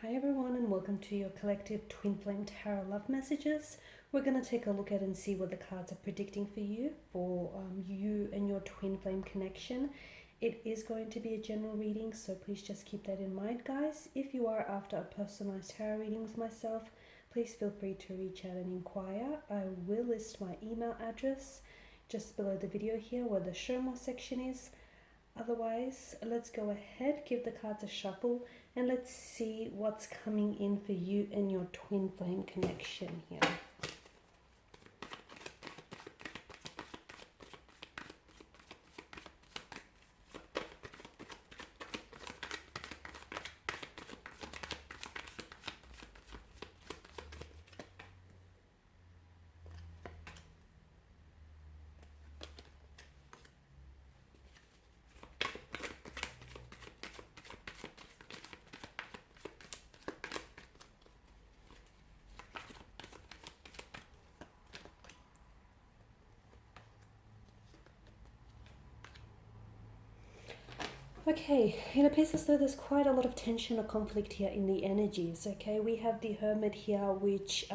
Hi everyone and welcome to your collective Twin Flame Tarot Love Messages. We're going to take a look at and see what the cards are predicting for you, you and your Twin Flame connection. It is going to be a general reading, so please just keep that in mind, guys. If you are after a personalized tarot reading with myself, please feel free to reach out and inquire. I will list my email address just below the video here where the show more section is. Otherwise, let's go ahead, give the cards a shuffle, and let's see what's coming in for you and your twin flame connection here. Okay, it appears as though there's quite a lot of tension or conflict here in the energies, okay? We have the Hermit here, which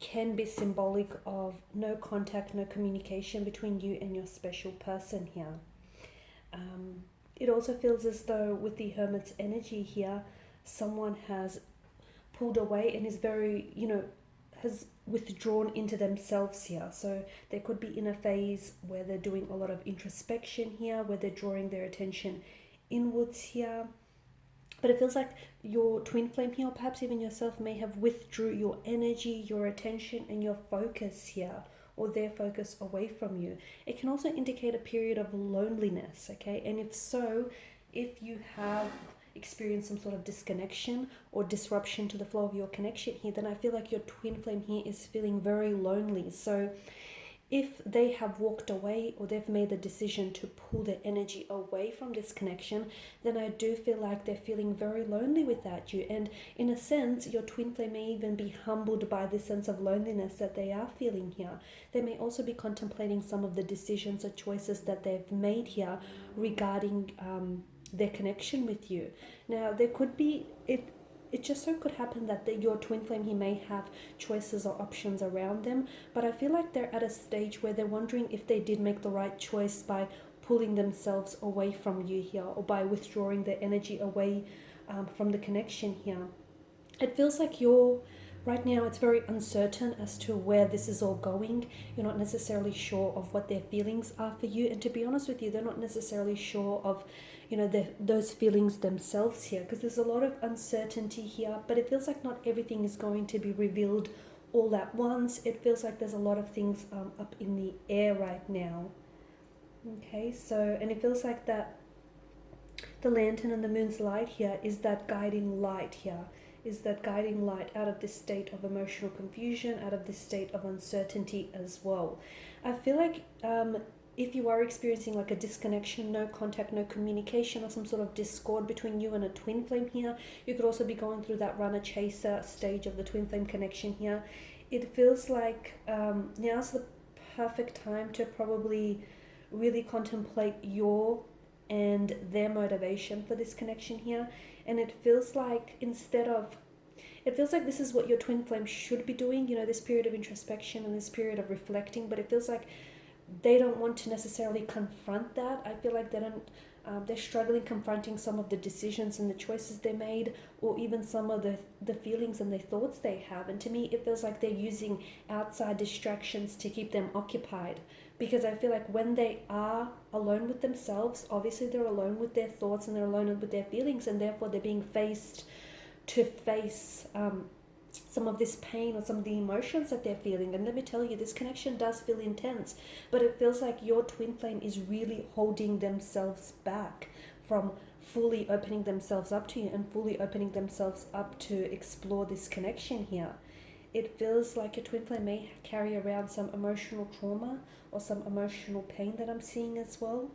can be symbolic of no contact, no communication between you and your special person here. It also feels as though with the Hermit's energy here, someone has pulled away and is very, has withdrawn into themselves here. So they could be in a phase where they're doing a lot of introspection here, where they're drawing their attention inwards here, but it feels like your twin flame here, or perhaps even yourself, may have withdrew your energy, your attention and your focus here, or their focus away from you. It can also indicate a period of loneliness, okay? And if so, if you have experienced some sort of disconnection or disruption to the flow of your connection here, then I feel like your twin flame here is feeling very lonely. So if they have walked away or they've made the decision to pull their energy away from this connection, then I do feel like they're feeling very lonely without you. And in a sense, your twin flame may even be humbled by this sense of loneliness that they are feeling here. They may also be contemplating some of the decisions or choices that they've made here regarding their connection with you. Now, there could be, it just so could happen that your twin flame, he may have choices or options around them, but I feel like they're at a stage where they're wondering if they did make the right choice by pulling themselves away from you here, or by withdrawing their energy away from the connection here. It feels like right now it's very uncertain as to where this is all going. You're not necessarily sure of what their feelings are for you, and to be honest with you, they're not necessarily sure of those feelings themselves here, because there's a lot of uncertainty here. But it feels like not everything is going to be revealed all at once. It feels like there's a lot of things up in the air right now. Okay, so, and it feels like that the lantern and the moon's light here is that guiding light here, is that guiding light out of this state of emotional confusion, out of this state of uncertainty as well. I feel like if you are experiencing like a disconnection, no contact, no communication, or some sort of discord between you and a twin flame here, you could also be going through that runner-chaser stage of the twin flame connection here. It feels like now's the perfect time to probably really contemplate your and their motivation for this connection here. And it feels like this is what your twin flame should be doing, this period of introspection and this period of reflecting, but it feels like they don't want to necessarily confront that. I feel like they're struggling confronting some of the decisions and the choices they made, or even some of the feelings and the thoughts they have. And to me, it feels like they're using outside distractions to keep them occupied, because I feel like when they are alone with themselves, obviously they're alone with their thoughts and they're alone with their feelings, and therefore they're being faced to face some of this pain or some of the emotions that they're feeling. And let me tell you, this connection does feel intense, but it feels like your twin flame is really holding themselves back from fully opening themselves up to you and fully opening themselves up to explore this connection here. It feels like your twin flame may carry around some emotional trauma or some emotional pain that I'm seeing as well.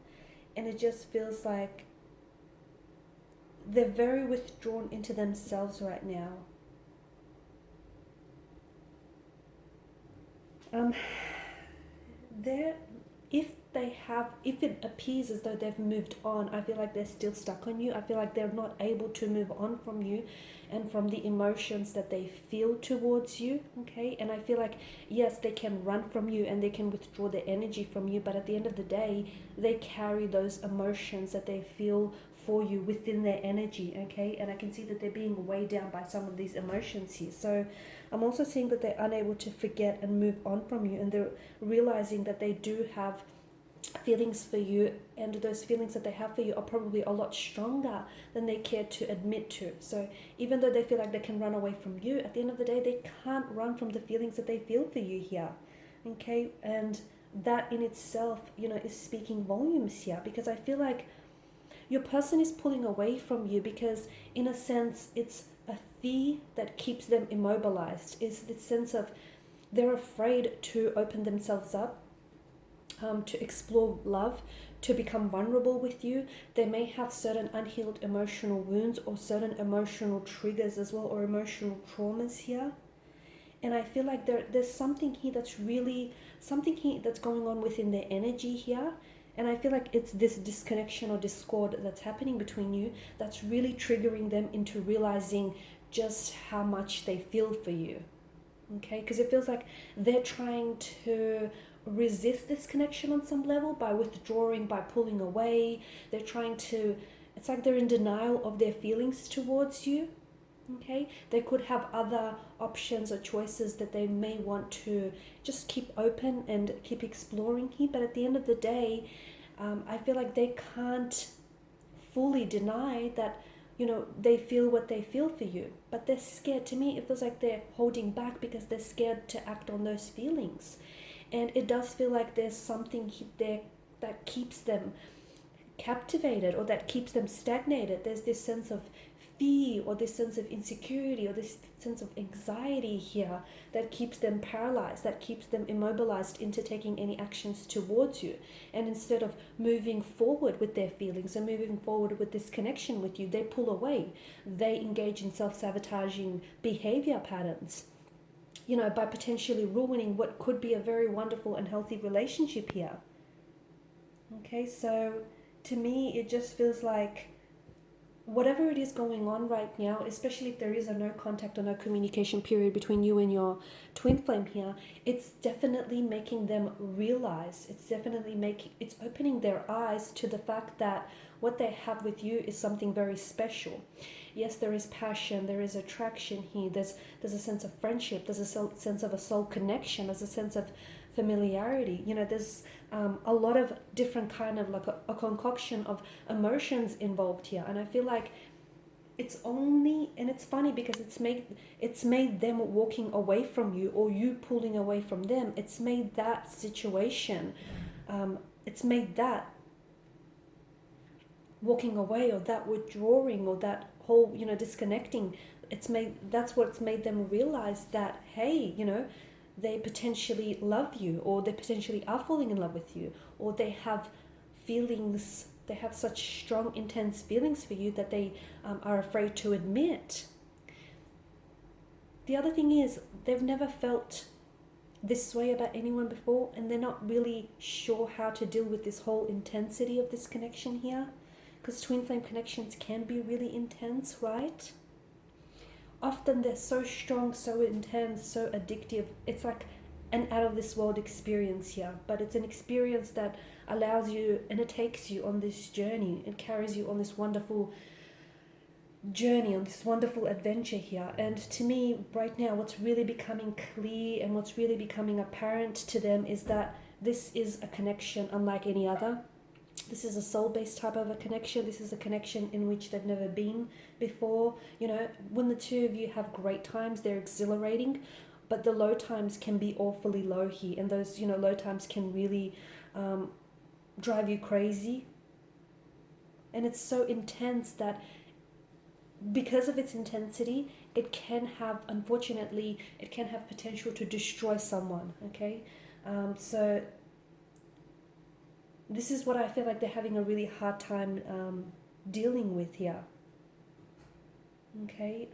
And it just feels like they're very withdrawn into themselves right now. if it appears as though they've moved on, I feel like they're still stuck on you. I feel like they're not able to move on from you and from the emotions that they feel towards you, okay? And I feel like, yes, they can run from you and they can withdraw their energy from you, but at the end of the day, they carry those emotions that they feel for you within their energy, okay? And I can see that they're being weighed down by some of these emotions here. So I'm also seeing that they're unable to forget and move on from you, and they're realizing that they do have feelings for you, and those feelings that they have for you are probably a lot stronger than they care to admit to. So even though they feel like they can run away from you, at the end of the day, they can't run from the feelings that they feel for you here, okay? And that in itself, is speaking volumes here, because I feel like your person is pulling away from you because, in a sense, it's a fear that keeps them immobilized. It's the sense of they're afraid to open themselves up, to explore love, to become vulnerable with you. They may have certain unhealed emotional wounds or certain emotional triggers as well, or emotional traumas here. And I feel like there's something here that's going on within their energy here. And I feel like it's this disconnection or discord that's happening between you that's really triggering them into realizing just how much they feel for you. Okay? Because it feels like they're trying to resist this connection on some level by withdrawing, by pulling away. It's like they're in denial of their feelings towards you. Okay, they could have other options or choices that they may want to just keep open and keep exploring here, but at the end of the day, I feel like they can't fully deny that they feel what they feel for you, but they're scared. To me, it feels like they're holding back because they're scared to act on those feelings. And it does feel like there's something there that keeps them captivated, or that keeps them stagnated. There's this sense of fear, or this sense of insecurity, or this sense of anxiety here that keeps them paralyzed, that keeps them immobilized into taking any actions towards you. And instead of moving forward with their feelings and moving forward with this connection with you, they pull away. They engage in self-sabotaging behavior patterns, by potentially ruining what could be a very wonderful and healthy relationship here. Okay, so to me, it just feels like whatever it is going on right now, especially if there is a no contact or no communication period between you and your twin flame here, it's definitely making them realize, it's opening their eyes to the fact that what they have with you is something very special. Yes, there is passion, there is attraction here, there's a sense of friendship, there's a sense of a soul connection, there's a sense of familiarity. There's a lot of different kind of like a concoction of emotions involved here, and I feel like it's funny because it's made them walking away from you, or you pulling away from them. It's made that situation, it's made that walking away, or that withdrawing, or that whole disconnecting, that's what's made them realize that, hey, they potentially love you, or they potentially are falling in love with you, or they have feelings, they have such strong, intense feelings for you that they are afraid to admit. The other thing is, they've never felt this way about anyone before, and they're not really sure how to deal with this whole intensity of this connection here, because twin flame connections can be really intense, right? Often they're so strong, so intense, so addictive. It's like an out of this world experience here, but it's an experience that allows you, and it takes you on this journey. It carries you on this wonderful journey, on this wonderful adventure here. And to me, right now, what's really becoming clear and what's really becoming apparent to them is that this is a connection unlike any other. This is a soul-based type of a connection. This is a connection in which they've never been before. When the two of you have great times, they're exhilarating, but the low times can be awfully low here. And those, low times can really drive you crazy. And it's so intense that because of its intensity, it can have potential to destroy someone, okay? So this is what I feel like they're having a really hard time dealing with here. Okay.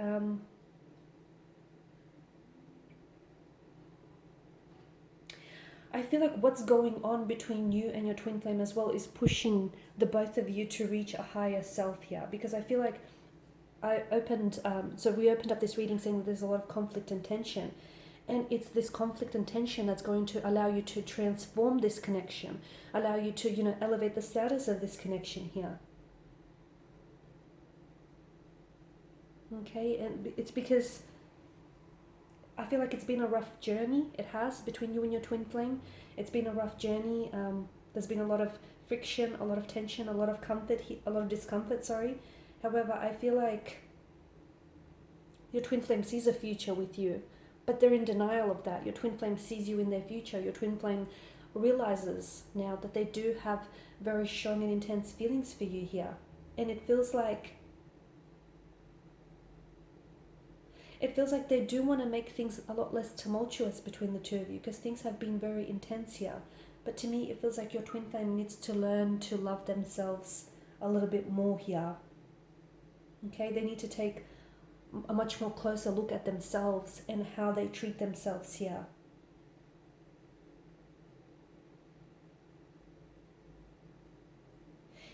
I feel like what's going on between you and your twin flame as well is pushing the both of you to reach a higher self here. Because I feel like we opened up this reading saying that there's a lot of conflict and tension. And it's this conflict and tension that's going to allow you to transform this connection, allow you to, elevate the status of this connection here. Okay, and it's because I feel like it's been a rough journey. It has, between you and your twin flame. It's been a rough journey. There's been a lot of friction, a lot of tension, a lot of a lot of discomfort, sorry. However, I feel like your twin flame sees a future with you, but they're in denial of that. Your twin flame sees you in their future. Your twin flame realizes now that they do have very strong and intense feelings for you here. And it feels like they do want to make things a lot less tumultuous between the two of you, because things have been very intense here. But to me, it feels like your twin flame needs to learn to love themselves a little bit more here. Okay, they need to take a much more closer look at themselves and how they treat themselves here.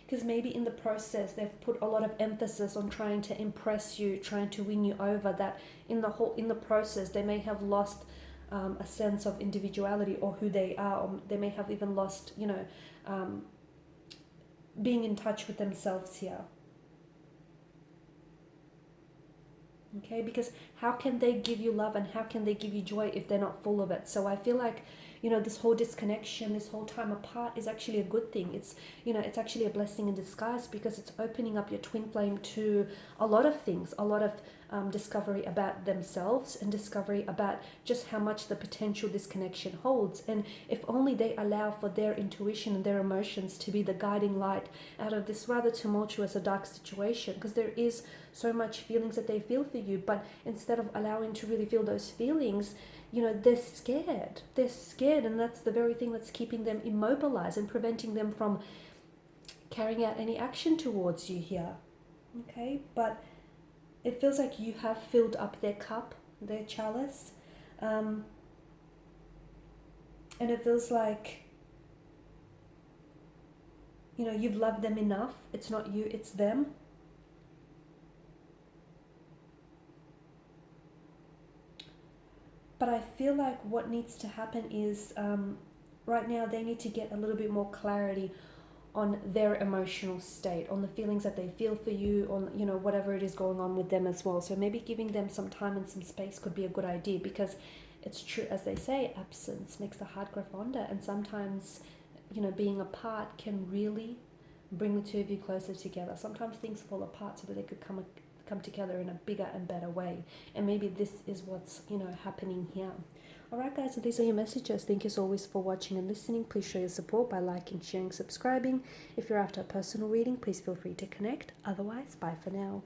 Because maybe in the process they've put a lot of emphasis on trying to impress you, trying to win you over, that in the process they may have lost a sense of individuality or who they are, or they may have even lost, being in touch with themselves here. Okay, because how can they give you love and how can they give you joy if they're not full of it? So I feel like, this whole disconnection, this whole time apart is actually a good thing. It's, it's actually a blessing in disguise, because it's opening up your twin flame to a lot of things, a lot of discovery about themselves and discovery about just how much the potential this connection holds. And if only they allow for their intuition and their emotions to be the guiding light out of this rather tumultuous or dark situation, because there is so much feelings that they feel for you, but instead of allowing to really feel those feelings, they're scared. They're scared, and that's the very thing that's keeping them immobilized and preventing them from carrying out any action towards you here. Okay, but it feels like you have filled up their cup, their chalice, and it feels like, you've loved them enough. It's not you, it's them. But I feel like what needs to happen is, right now they need to get a little bit more clarity on their emotional state, on the feelings that they feel for you, on, whatever it is going on with them as well. So maybe giving them some time and some space could be a good idea, because it's true, as they say, absence makes the heart grow fonder. And sometimes, being apart can really bring the two of you closer together. Sometimes things fall apart so that they could come together in a bigger and better way. And maybe this is what's, happening here. Alright guys, so these are your messages. Thank you as always for watching and listening. Please show your support by liking, sharing, subscribing. If you're after a personal reading, please feel free to connect. Otherwise, bye for now.